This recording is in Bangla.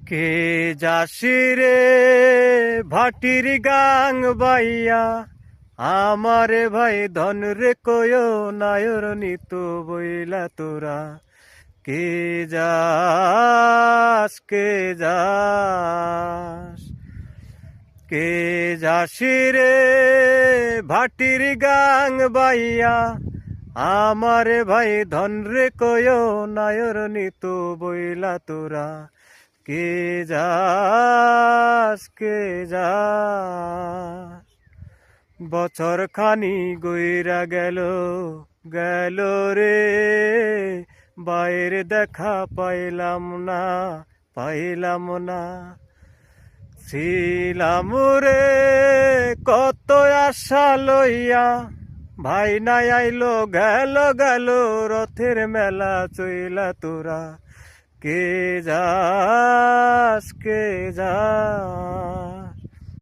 কে যাসি রে ভাটির গাং বাইয়া আমারে ভাই ধন রে কয় নায়র নিত বইলা তোরা কে যাস কে যাস কে যাসি রে ভাটির গাং বাইয়া আমারে ভাই ধন রে কয় নায়র নিত বইলা তোরা কে যাস কে যাস বছর খানি গইরা গেল গেল রে বাইরে দেখা পাইলাম না ছিলাম রে কত আশা লইয়া ভাই নাই আইলো গেল রথের মেলা চইলা তোরা কে যাস কে যাস।